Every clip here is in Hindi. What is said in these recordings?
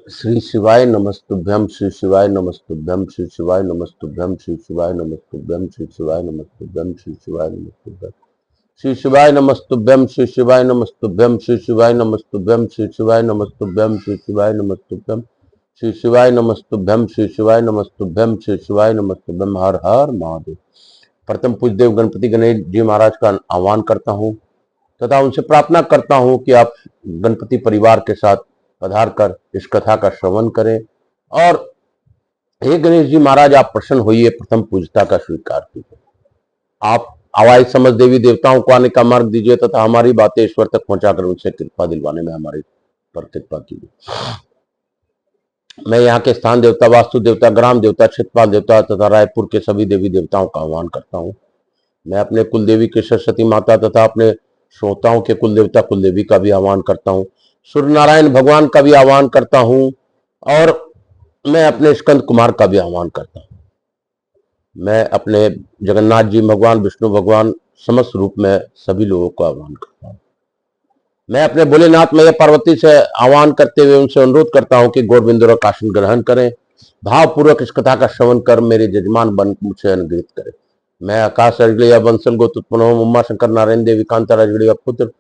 श्री शिवाय नमस्तुभ्यम, श्री शिवाय नमस्तुभ्यम, श्री शिवाय नमस्तुभ्यम, श्री शिवाय नमस्तुभ्यम, श्री शिवाय नमस्तुभ्यम, श्री शिवाय नमस्तुभ्यम, श्री शिवाय नमस्तुभ्यम, श्री शिवाय नमस्तुभ्यम, श्री शिवाय नमस्तुभ्यम, श्री शिवाय नमस्तुभ्यम, श्री शिवाय नमस्तुभ्यम, श्री शिवाय नमस्तुभ्यम, श्री शिवाय नमस्तुभ्यम, श्री शिवाय नमस्तुभ्यम। हर हर महादेव। प्रथम पूज्यदेव गणपति गणेश जी महाराज का आह्वान करता हूँ तथा उनसे प्रार्थना करता हूँ कि आप गणपति परिवार के साथ पधार कर इस कथा का श्रवण करें और हे गणेश जी महाराज आप प्रसन्न होइए, प्रथम पूजता का स्वीकार कीजिए। आप आवाज समझ देवी देवताओं को आने का मार्ग दीजिए तथा हमारी बातें ईश्वर तक पहुंचाकर उनसे कृपा दिलवाने में हमारे पर कृपा कीजिए। मैं यहाँ के स्थान देवता, वास्तु देवता, ग्राम देवता, क्षेत्रपाल देवता तथा रायपुर के सभी देवी देवताओं का आह्वान करता हूँ। मैं अपने कुल देवी के सरस्वती माता तथा अपने श्रोताओं के कुल देवता कुल देवी का भी आह्वान करता हूँ। सूर्य नारायण भगवान का भी आह्वान करता हूँ और मैं अपने स्कंद कुमार का भी आह्वान करता हूँ। मैं अपने जगन्नाथ जी भगवान, विष्णु भगवान समस्त रूप में सभी लोगों को आह्वान करता हूँ। मैं अपने भोलेनाथ मैया पार्वती से आह्वान करते हुए उनसे अनुरोध करता हूँ कि गौरबिंदु का आसन ग्रहण करें, भावपूर्वक इस कथा का श्रवण कर मेरे जजमान बन मुझसे अनुग्रहित करें। मैं आकाश रजगड़िया बंसल गोत्रोत्पन्न उमा शंकर नारायण देवी कांता रजगड़िया पुत्र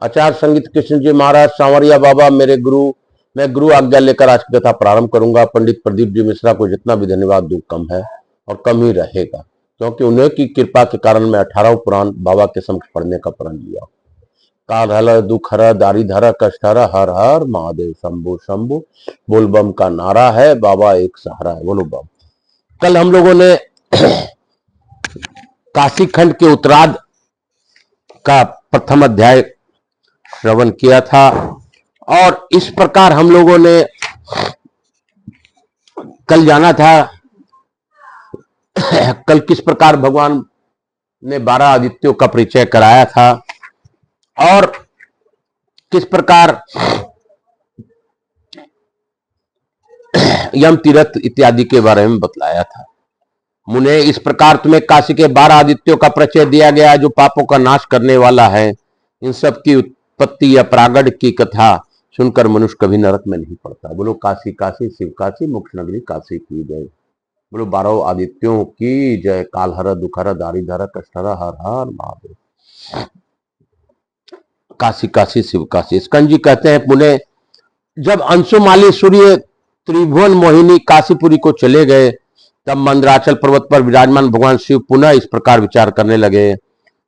आचार्य संगीत कृष्ण जी महाराज सांवरिया बाबा मेरे गुरु, मैं गुरु आज्ञा लेकर आज की कथा प्रारंभ करूंगा। पंडित प्रदीप जी मिश्रा को जितना भी धन्यवाद दूं कम है और कम ही रहेगा, क्योंकि उन्हें की कृपा के कारण मैं 18 पुराण बाबा के समक्ष पढ़ने का प्रण लिया। काल हर दुख हर दारी धर कष्ट हर, हर हर महादेव शंभु शंभु बोल बम का नारा है, बाबा एक सहारा है, बोलो बम। कल हम लोगों ने काशी खंड के उत्तरार्ध का प्रथम अध्याय श्रवण किया था और इस प्रकार हम लोगों ने कल जाना था कल किस प्रकार भगवान ने 12 आदित्यों का परिचय कराया था और किस प्रकार यम तीर्थ इत्यादि के बारे में बतलाया था। मुने इस प्रकार तुम्हें काशी के 12 आदित्यों का परिचय दिया गया जो पापों का नाश करने वाला है। इन सब की उत्पत्ति या प्रागढ़ की कथा सुनकर मनुष्य कभी नरक में नहीं पड़ता। बोलो काशी काशी शिव काशी मोक्ष नगरी काशी की जय। बोलो 12 आदित्यों की जय। कालहर दुखहर दारिधर कष्टहर हर हर महादेव। काशी काशी शिव काशी। स्कंद जी कहते हैं पुणे जब अंशुमाली सूर्य त्रिभुवन मोहिनी काशीपुरी को चले गए तब मंदराचल पर्वत पर विराजमान भगवान शिव पुनः इस प्रकार विचार करने लगे,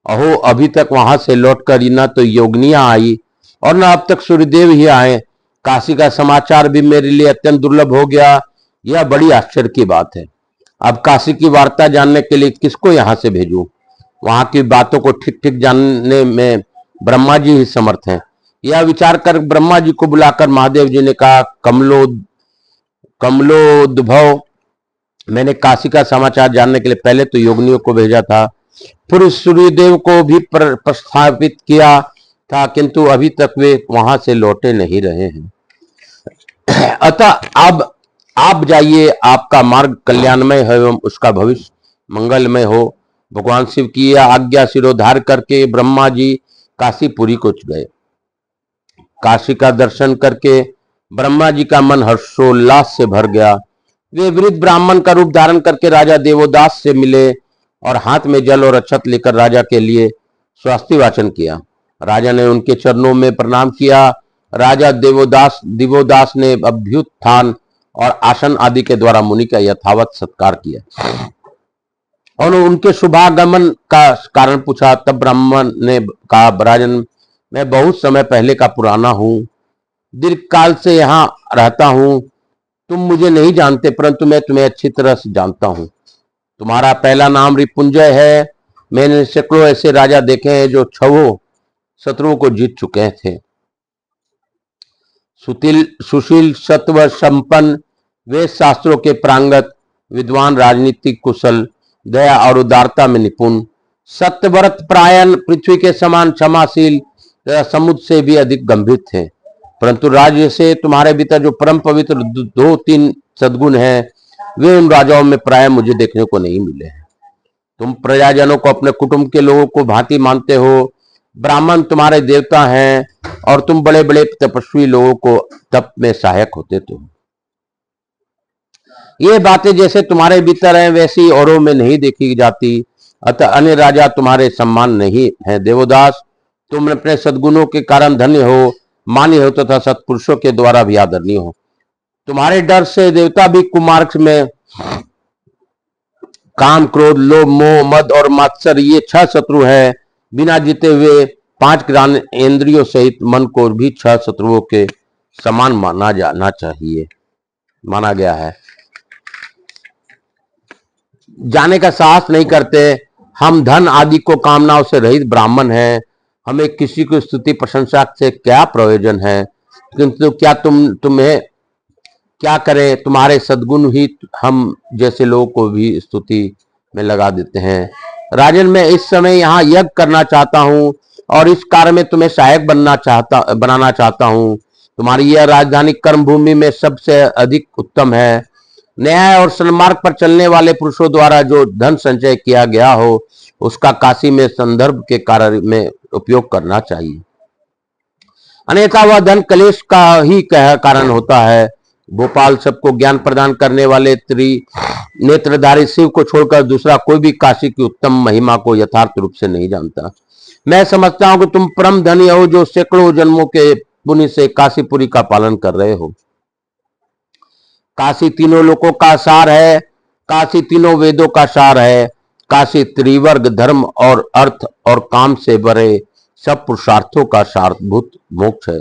अहो अभी तक वहां से लौटकर न तो योगिनियां आई और न अब तक सूर्यदेव ही आए। काशी का समाचार भी मेरे लिए अत्यंत दुर्लभ हो गया। यह बड़ी आश्चर्य की बात है। अब काशी की वार्ता जानने के लिए किसको यहाँ से भेजूं? वहां की बातों को ठीक ठीक जानने में ब्रह्मा जी ही समर्थ हैं। यह विचार कर ब्रह्मा जी को बुलाकर महादेव जी ने कहा, कमलोद्भव, मैंने काशी का समाचार जानने के लिए पहले तो योगिनियों को भेजा था, फिर सूर्यदेव को भी प्रस्थापित किया था, किंतु अभी तक वे वहां से लौटे नहीं रहे हैं। अतः अब आप जाइए, आपका मार्ग कल्याणमय है एवं उसका भविष्य मंगलमय हो। भगवान शिव की यह आज्ञा सिरोधार करके ब्रह्मा जी काशीपुरी को गए। काशी का दर्शन करके ब्रह्मा जी का मन हर्षोल्लास से भर गया। वे वृद्ध ब्राह्मण का रूप धारण करके राजा देवोदास से मिले और हाथ में जल और अक्षत लेकर राजा के लिए स्वास्थ्य वाचन किया। राजा ने उनके चरणों में प्रणाम किया। राजा दिवोदास ने अभ्युत्थान और आसन आदि के द्वारा मुनि का यथावत सत्कार किया और उनके शुभागमन का कारण पूछा। तब ब्राह्मण ने कहा, राजन, मैं बहुत समय पहले का पुराना हूँ, दीर्घ काल से यहाँ रहता हूँ। तुम मुझे नहीं जानते, परंतु मैं तुम्हें अच्छी तरह से जानता हूँ। तुम्हारा पहला नाम रिपुंजय है। मैंने सैकड़ों ऐसे राजा देखे हैं जो 6 शत्रुओं को जीत चुके थे। सुशील सत्व संपन्न, वेद शास्त्रों के प्रांगत, विद्वान, राजनीतिक कुशल, दया और उदारता में निपुण, सत्यव्रत प्रायण, पृथ्वी के समान क्षमाशील, समुद्र से भी अधिक गंभीर थे। परंतु राज्य से तुम्हारे भीतर जो परम पवित्र 2-3 सद्गुण हैं, वे उन राजाओं में प्राय मुझे देखने को नहीं मिले हैं। तुम प्रजाजनों को अपने कुटुंब के लोगों को भांति मानते हो। ब्राह्मण तुम्हारे देवता हैं और तुम बड़े बड़े तपस्वी लोगों को तप में सहायक होते थे। ये बातें जैसे तुम्हारे भीतर हैं वैसी औरों में नहीं देखी जाती, अतः अन्य राजा तुम्हारे सम्मान नहीं है। देवदास, तुम अपने सद्गुणों के कारण धन्य हो, मान्य हो तथा सत्पुरुषों के द्वारा भी आदरणीय हो। तुम्हारे डर से देवता भी कुमार्ग में काम, क्रोध, लोभ, मोह, मद और मात्सर, ये 6 शत्रु है। बिना जीते हुए 5 ज्ञान इंद्रियों सहित मन को भी 6 शत्रुओं के समान माना जाना चाहिए, माना गया है। जाने का साहस नहीं करते। हम धन आदि को कामनाओं से रहित ब्राह्मण हैं। हमें किसी को स्तुति प्रशंसा से क्या प्रयोजन है, किंतु क्या तुम्हें क्या करें, तुम्हारे सद्गुण ही हम जैसे लोगों को भी स्तुति में लगा देते हैं। राजन, मैं इस समय यहाँ यज्ञ करना चाहता हूँ और इस कार्य में तुम्हें सहायक बनाना चाहता हूँ। तुम्हारी यह राजधानी कर्म भूमि में सबसे अधिक उत्तम है। न्याय और सन्मार्ग पर चलने वाले पुरुषों द्वारा जो धन संचय किया गया हो, उसका काशी में संदर्भ के कार्य में उपयोग करना चाहिए, अन्यथा वह धन कलेश का ही कारण होता है। भोपाल सबको ज्ञान प्रदान करने वाले नेत्रधारी शिव को छोड़कर दूसरा कोई भी काशी की उत्तम महिमा को यथार्थ रूप से नहीं जानता। मैं समझता हूं कि तुम परम धनी हो जो सैकड़ों जन्मों के पुण्य से काशीपुरी का पालन कर रहे हो। काशी तीनों लोकों का सार है, काशी तीनों वेदों का सार है, काशी त्रिवर्ग धर्म और अर्थ और काम से भरे सब पुरुषार्थों का सारभूत मोक्ष है।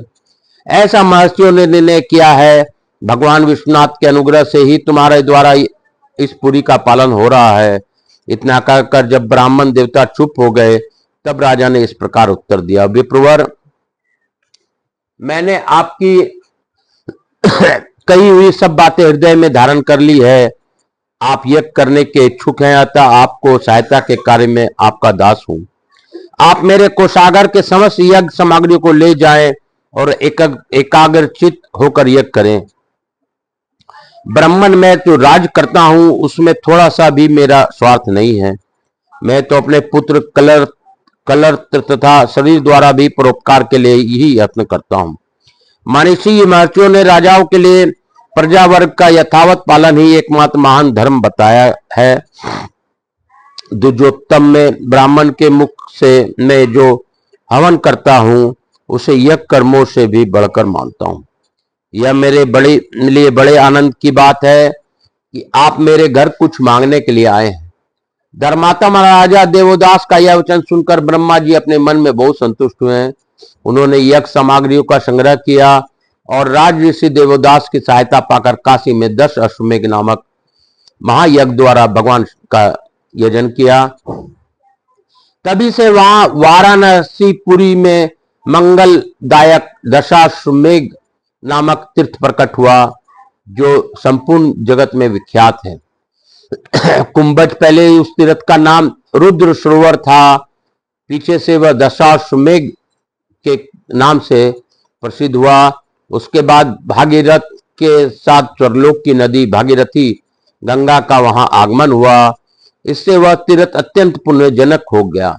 ऐसा महर्षियों ने निर्णय किया है। भगवान विश्वनाथ के अनुग्रह से ही तुम्हारे द्वारा इस पुरी का पालन हो रहा है। इतना कहकर जब ब्राह्मण देवता चुप हो गए, तब राजा ने इस प्रकार उत्तर दिया, विप्रवर, मैंने आपकी कही हुई सब बातें हृदय में धारण कर ली है। आप यज्ञ करने के इच्छुक हैं, अतः आपको सहायता के कार्य में आपका दास हूं। आप मेरे कोषागार के समस्त यज्ञ सामग्रियों को ले जाएं और एकाग्रचित होकर यज्ञ करें। ब्राह्मण, मैं जो राज करता हूं उसमें थोड़ा सा भी मेरा स्वार्थ नहीं है। मैं तो अपने पुत्र कलर तथा शरीर द्वारा भी परोपकार के लिए यही यत्न करता हूं। मानसी महर्षियों ने राजाओं के लिए प्रजा वर्ग का यथावत पालन ही एकमात्र महान धर्म बताया है। द्विजोत्तम में ब्राह्मण के मुख से मैं जो हवन करता हूं उसे यज्ञ कर्मों से भी बढ़कर मानता हूं। यह मेरे लिए बड़े आनंद की बात है कि आप मेरे घर कुछ मांगने के लिए आए हैं। धर्मात्मा महाराजा देवदास का यह वचन सुनकर ब्रह्मा जी अपने मन में बहुत संतुष्ट हुए। उन्होंने यज्ञ सामग्रियों का संग्रह किया और राज ऋषि देवदास की सहायता पाकर काशी में 10 अश्वमेघ नामक महायज्ञ द्वारा भगवान का यजन किया। तभी से वहां वाराणसीपुरी में मंगलदायक दशाश्वमेघ नामक तीर्थ प्रकट हुआ, जो संपूर्ण जगत में विख्यात है। कुंभज पहले उस तीर्थ का नाम रुद्र सरोवर था, पीछे से वह दशाश्वमेघ के नाम से प्रसिद्ध हुआ। उसके बाद भागीरथ के साथ स्वर्लोक की नदी भागीरथी गंगा का वहां आगमन हुआ। इससे वह तीर्थ अत्यंत पुण्यजनक हो गया।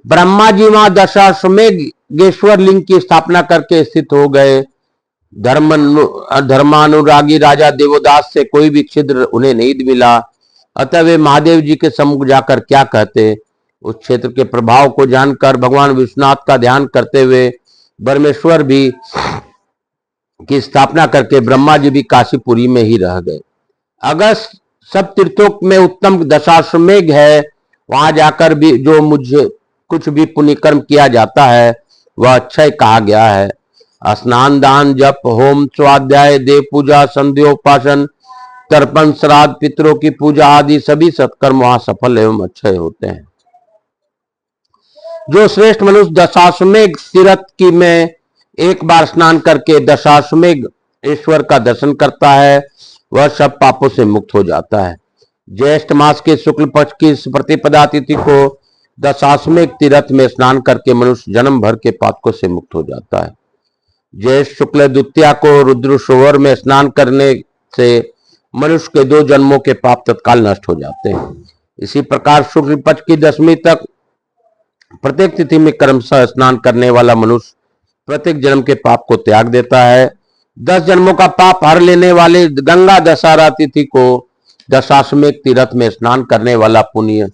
ब्रह्मा जी वहां दशाश्वमेघेश्वर लिंग की स्थापना करके स्थित हो गए। धर्मानुरागी राजा देवदास से कोई भी छिद्र उन्हें नहीं मिला, अतः वे महादेव जी के सम्मुख जाकर क्या कहते। उस क्षेत्र के प्रभाव को जानकर भगवान विश्वनाथ का ध्यान करते हुए परमेश्वर भी की स्थापना करके ब्रह्मा जी भी काशीपुरी में ही रह गए। अगर सब तीर्थों में उत्तम दशाश्वमेघ है, वहां जाकर भी जो मुझे कुछ भी पुण्य कर्म किया जाता है वह अक्षय कहा गया है। स्नान, दान, जप, होम, स्वाध्याय, देव पूजा, संध्योपासन, तर्पण, श्राद्ध, पितरों की पूजा आदि सभी सत्कर्म वहां सफल एवं अक्षय होते हैं। जो श्रेष्ठ मनुष्य दशाश्वमेघ तीर्थ की में एक बार स्नान करके दशाश्वमेघ ईश्वर का दर्शन करता है, वह सब पापों से मुक्त हो जाता है। ज्येष्ठ मास के शुक्ल पक्ष की प्रतिपदा तिथि को दशाश्वमेघ तीर्थ में स्नान करके मनुष्य जन्म भर के पापों से मुक्त हो जाता है। ज्येष्ठ शुक्ल द्वितीया को रुद्र सरोवर में स्नान करने से मनुष्य के 2 जन्मों के पाप तत्काल नष्ट हो जाते हैं। इसी प्रकार शुक्ल पक्ष की 10वीं तक प्रत्येक तिथि में क्रमशः स्नान करने वाला मनुष्य प्रत्येक जन्म के पाप को त्याग देता है 10 जन्मों का पाप हर लेने वाले गंगा दशहरा तिथि को दशाश्वमेध तीर्थ में स्नान करने वाला पुण्य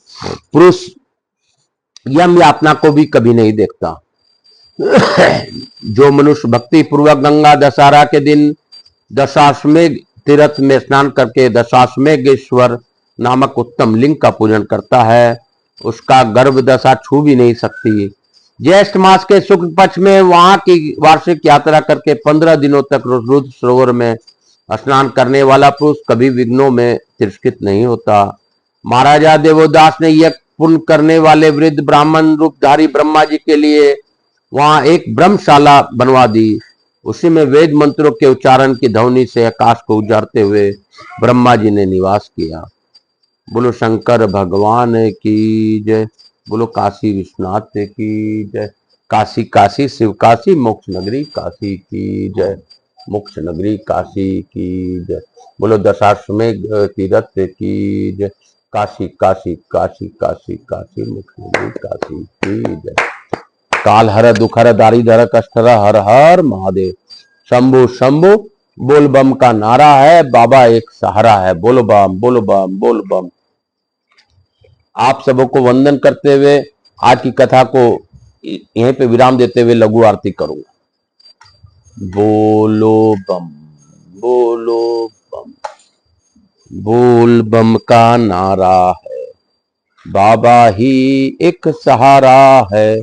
पुरुष यम यातना को भी कभी नहीं देखता। जो मनुष्य भक्ति पूर्वक गंगा दशहरा के दिन दशाश्वमेध तीर्थ में स्नान करके दशाश्वमेधेश्वर नामक उत्तम लिंग का पूजन करता है, उसका गर्भ दशा छू भी नहीं सकती। ज्येष्ठ मास के शुक्ल पक्ष में वहां की वार्षिक यात्रा करके 15 दिनों तक रुद्र सरोवर में स्नान करने वाला पुरुष कभी विघ्नों में तिरस्कृत नहीं होता। महाराजा देवोदास ने यज्ञ पूर्ण करने वाले वृद्ध ब्राह्मण रूपधारी ब्रह्मा जी के लिए वहां एक ब्रह्मशाला बनवा दी। उसी में वेद मंत्रों के उच्चारण की ध्वनि से आकाश को उजाड़ते हुए ब्रह्मा जी ने निवास किया। बोलो शंकर भगवान की जय, बोलो काशी विश्वनाथ की जय। काशी काशी शिव काशी, मोक्ष नगरी काशी की जय, मोक्ष नगरी काशी की जय। बोलो दशाश्वमेध तीर्थ की जय। काशी काशी काशी काशी काशी, मोक्ष नगरी काशी की जय। काल हर दुख हर दारी धर कष्ट हर हर महादेव। शंभु शंभु बोल बम का नारा है, बाबा एक सहारा है। बोलो बम बोलो बम बोलो बम। आप सबों को वंदन करते हुए आज की कथा को यहीं पे विराम देते हुए लघु आरती करूंगा। बोलो बम बोलो बम, बोल बम का नारा है, बाबा ही एक सहारा है।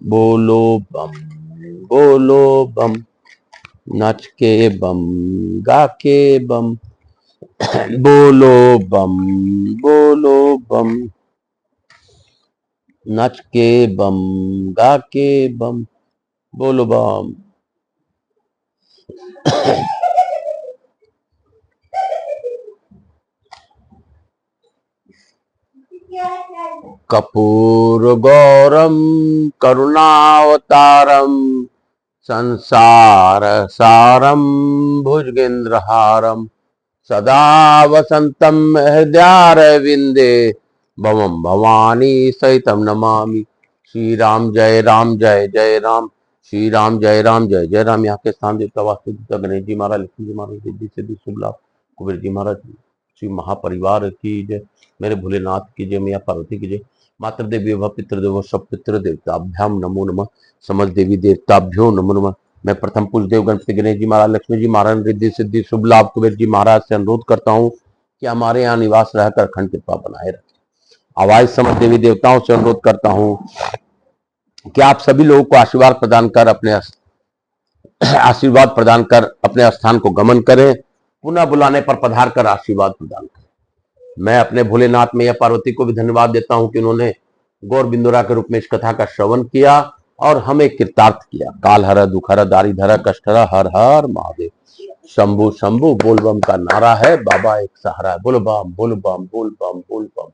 बोलो बम बोलो बम, नच के बम गा के बम। बोलो बम बोलो बम, नच के बम गा के बम। बोलो बम। कपूर गौरम करुणावतारम संसार सारम भुजगेंद्रहारम सदा वसंतम हृदयारविंदे भवम भवानी सहितम नमामि। श्री राम जय राम जय जय राम, श्री राम जय राम जय जय राम। यहाँ के स्थान देवता वास्तु देवता गणेश जी महाराज, लक्ष्मी जी महाराज, रिद्धि सिद्धि शुभ लाभ, कुबेर जी महाराज, श्री महापरिवार की जय, मेरे भोलेनाथ की जय, मैया पार्वती की जय। मातृ देवी व पितृदेव सब पितृ देवताभ्याम नमो नमः, समस्त देवी देवताभ्यो नमो नमः। मैं प्रथम पूज्य देव गणपति गणेश जी महाराज, लक्ष्मी जी महाराज, रिद्धि सिद्धि शुभ लाभ, कुबेर जी महाराज से अनुरोध करता हूँ कि हमारे यहाँ निवास रहकर अखंड कृपा बनाए रखें। आवाज समस्त देवी देवताओं से अनुरोध करता हूँ कि आप सभी लोगों को आशीर्वाद प्रदान अपने स्थान को गमन करें, पुनः बुलाने पर पधार कर आशीर्वाद प्रदान करें। मैं अपने भोलेनाथ मैया पार्वती को भी धन्यवाद देता हूं कि उन्होंने गौर बिंदुरा के रूप में इस कथा का श्रवण किया और हमें कृतार्थ किया। काल हर दुख हर दारी धर कष्ट हर हर महादेव। शंभु शंभु बोल बम का नारा है, बाबा एक सहारा है। बोल बम बोल बम बोल बम बोल बम।